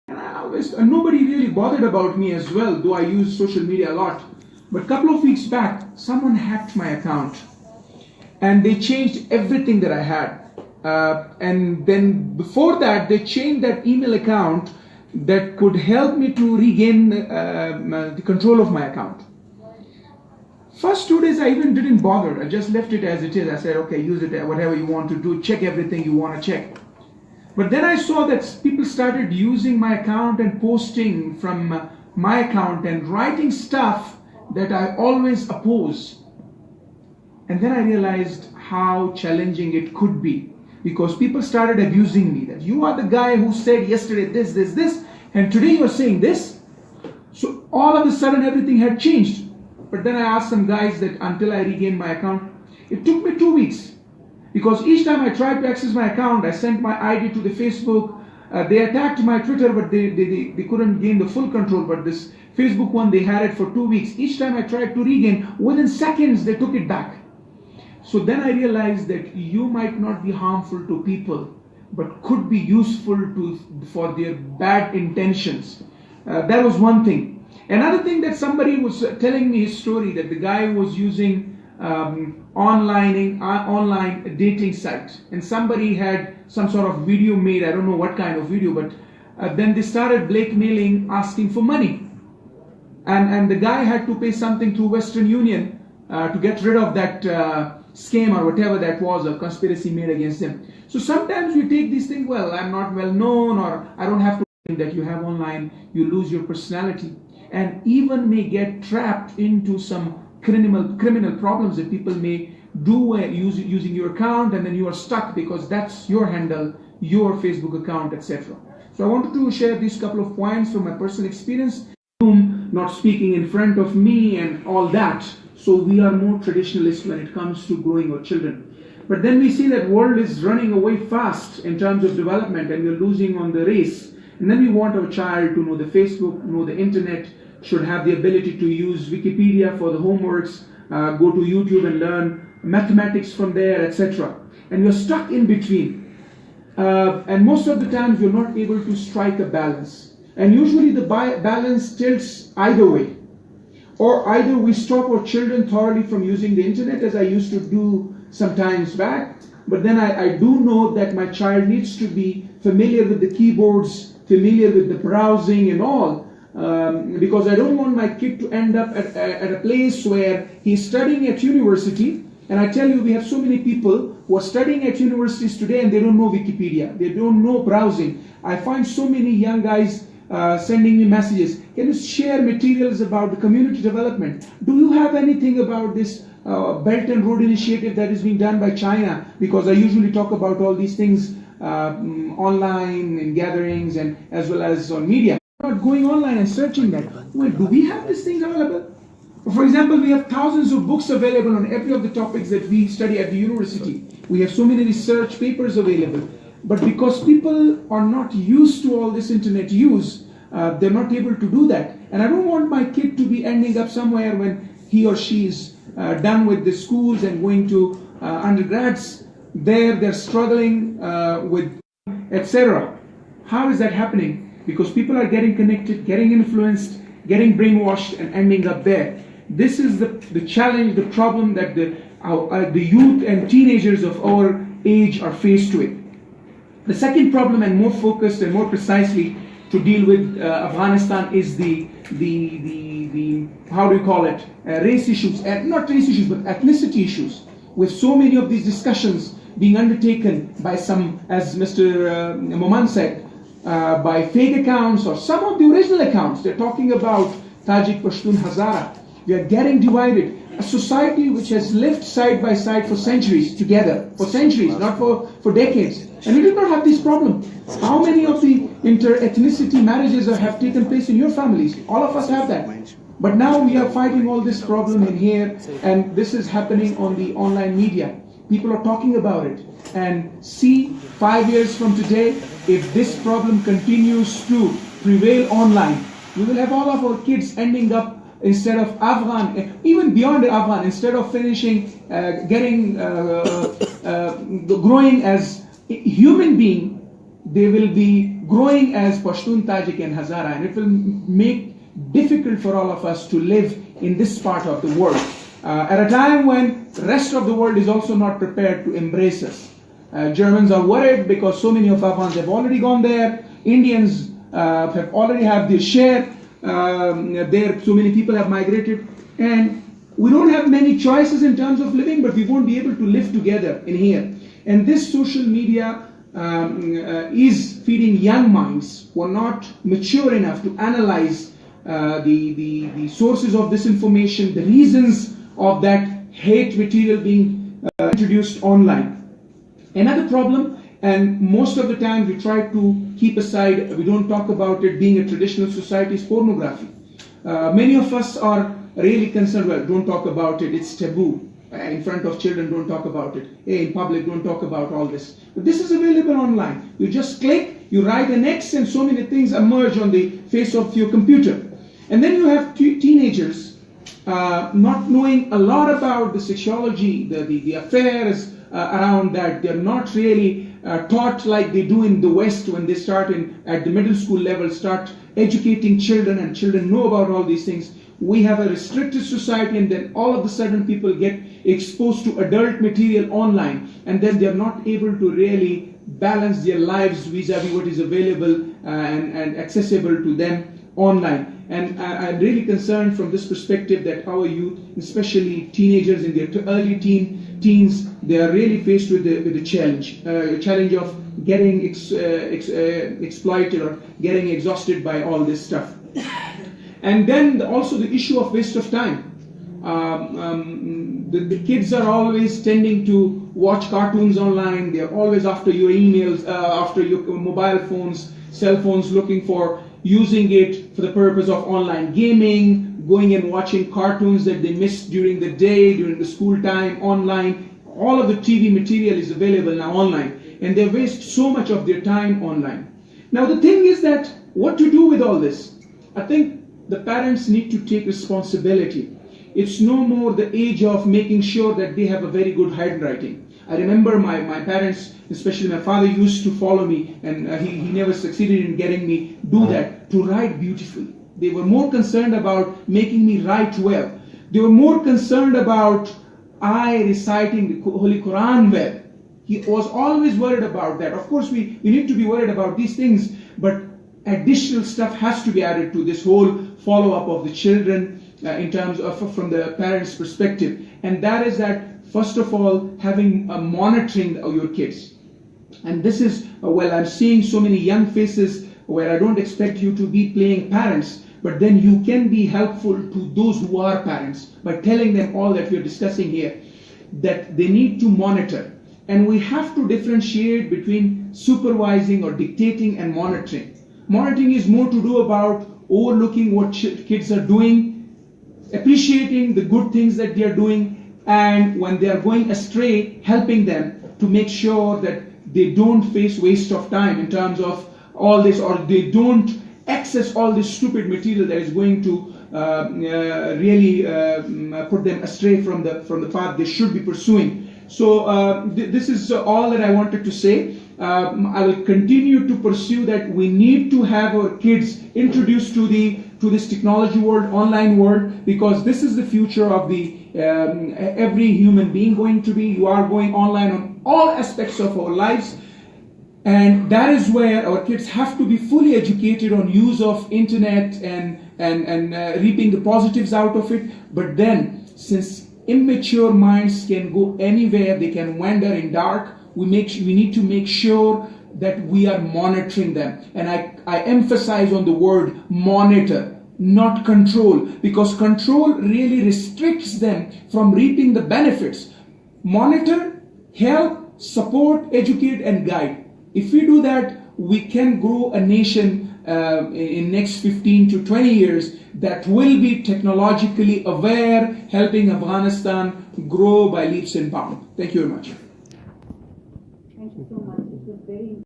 And nobody really bothered about me as well, though I use social media a lot. But a couple of weeks back, someone hacked my account and they changed everything that I had. And then before that, they changed that email account that could help me to regain the control of my account. First 2 days I even didn't bother. I just left it as it is. I said, okay, use it, whatever you want to do, check everything you want to check. But then I saw that people started using my account and posting from my account and writing stuff that I always oppose. And then I realized how challenging it could be, because people started abusing me, that you are the guy who said yesterday this, and today you are saying this. So all of a sudden everything had changed. But then I asked some guys that until I regained my account, it took me 2 weeks. Because each time I tried to access my account, I sent my ID to the Facebook. They attacked my Twitter, but they couldn't gain the full control. But this Facebook one, they had it for 2 weeks. Each time I tried to regain, within seconds, they took it back. So then I realized that you might not be harmful to people, but could be useful for their bad intentions. That was one thing. Another thing, that somebody was telling me his story, that the guy was using online dating site, and somebody had some sort of video made. I don't know what kind of video, but then they started blackmailing, asking for money, and the guy had to pay something to Western Union to get rid of that scam or whatever that was, a conspiracy made against him. So sometimes you take these things, well, I'm not well known, or I don't have to think that you have online, you lose your personality, and even may get trapped into some criminal problems that people may do using your account, and then you are stuck because that's your handle, your Facebook account, etc. So I wanted to share these couple of points from my personal experience, not speaking in front of me and all that. So we are more traditionalist when it comes to growing our children. But then we see that world is running away fast in terms of development, and we're losing on the race. And then we want our child to know the Facebook, know the internet, should have the ability to use Wikipedia for the homeworks, go to YouTube and learn mathematics from there, etc. And you're stuck in between. And most of the times you're not able to strike a balance. And usually the balance tilts either way. Or either we stop our children thoroughly from using the internet, as I used to do some times back, but then I do know that my child needs to be familiar with the keyboards, familiar with the browsing and all, because I don't want my kid to end up at a place where he's studying at university. And I tell you, we have so many people who are studying at universities today and they don't know Wikipedia, they don't know browsing. I find so many young guys sending me messages, can you share materials about the community development? Do you have anything about this Belt and Road Initiative that is being done by China? Because I usually talk about all these things online in gatherings and as well as on media. Not going online and searching that. Well, do we have these things available? For example, we have thousands of books available on every of the topics that we study at the university. We have so many research papers available. But because people are not used to all this internet use, they're not able to do that. And I don't want my kid to be ending up somewhere when he or she is done with the schools and going to undergrads. They're struggling with etc. How is that happening? Because people are getting connected, getting influenced, getting brainwashed, and ending up there. This is the challenge, the problem that the youth and teenagers of our age are faced with. The second problem, and more focused and more precisely to deal with Afghanistan, is the how do you call it, race issues, not race issues, but ethnicity issues, with so many of these discussions being undertaken by some, as Mr. Moman said, by fake accounts or some of the original accounts. They're talking about Tajik, Pashtun, Hazara. We are getting divided. A society which has lived side by side for centuries together, for centuries, not for decades. And we do not have this problem. How many of the inter-ethnicity marriages have taken place in your families? All of us have that. But now we are fighting all this problem in here, and this is happening on the online media. People are talking about it. And see, 5 years from today, if this problem continues to prevail online, we will have all of our kids ending up, instead of Afghan, even beyond the Afghan, instead of finishing, growing as a human being, they will be growing as Pashtun, Tajik and Hazara, and it will make difficult for all of us to live in this part of the world at a time when the rest of the world is also not prepared to embrace us. Germans are worried because so many of Afghans have already gone there. Indians have already had their share. There, so many people have migrated, and we don't have many choices in terms of living, but we won't be able to live together in here. And this social media is feeding young minds who are not mature enough to analyze the sources of this information, the reasons of that hate material being introduced online. Another problem, and most of the time we try to keep aside, we don't talk about it being a traditional society, is pornography. Many of us are really concerned, well, don't talk about it, it's taboo. In front of children, don't talk about it. Hey, in public, don't talk about all this. But this is available online. You just click, you write an X, and so many things emerge on the face of your computer. And then you have teenagers not knowing a lot about the sexuology, the affairs around that. They're not really taught like they do in the West when they start at the middle school level, start educating children, and children know about all these things. We have a restricted society, and then all of a sudden people get exposed to adult material online, and then they're not able to really balance their lives vis-a-vis what is available and accessible to them online. And I'm really concerned from this perspective that our youth, especially teenagers in their early teens, they are really faced with the challenge of getting exploited or getting exhausted by all this stuff. And then also the issue of waste of time. The kids are always tending to watch cartoons online. They're always after your emails, after your mobile phones, cell phones, looking for using it for the purpose of online gaming, going and watching cartoons that they missed during the day, during the school time, online. All of the TV material is available now online, and they waste so much of their time online. Now the thing is that what to do with all this? I think the parents need to take responsibility. It's no more the age of making sure that they have a very good handwriting. I remember my parents, especially my father, used to follow me, and he never succeeded in getting me do that, to write beautifully. They were more concerned about making me write well. They were more concerned about I reciting the Holy Quran well. He was always worried about that. Of course, we need to be worried about these things, but additional stuff has to be added to this whole follow-up of the children in terms of from the parents' perspective. And that is that, first of all, having monitoring your kids. And this is, well, I'm seeing so many young faces where I don't expect you to be playing parents, but then you can be helpful to those who are parents by telling them all that we're discussing here, that they need to monitor. And we have to differentiate between supervising or dictating and monitoring. Monitoring is more to do about overlooking what kids are doing, appreciating the good things that they are doing, and when they are going astray, helping them to make sure that they don't face waste of time in terms of all this, or they don't access all this stupid material that is going to really put them astray from the path they should be pursuing. So this is all that I wanted to say. I will continue to pursue that we need to have our kids introduced to this technology world, online world, because this is the future of the every human being going to be. You are going online on all aspects of our lives, and that is where our kids have to be fully educated on use of internet and reaping the positives out of it. But then, since immature minds can go anywhere, they can wander in dark, we need to make sure that we are monitoring them. And I emphasize on the word monitor, not control, because control really restricts them from reaping the benefits. Monitor, help, support, educate, and guide. If we do that, we can grow a nation in next 15 to 20 years that will be technologically aware, helping Afghanistan grow by leaps and bounds. Thank you very much.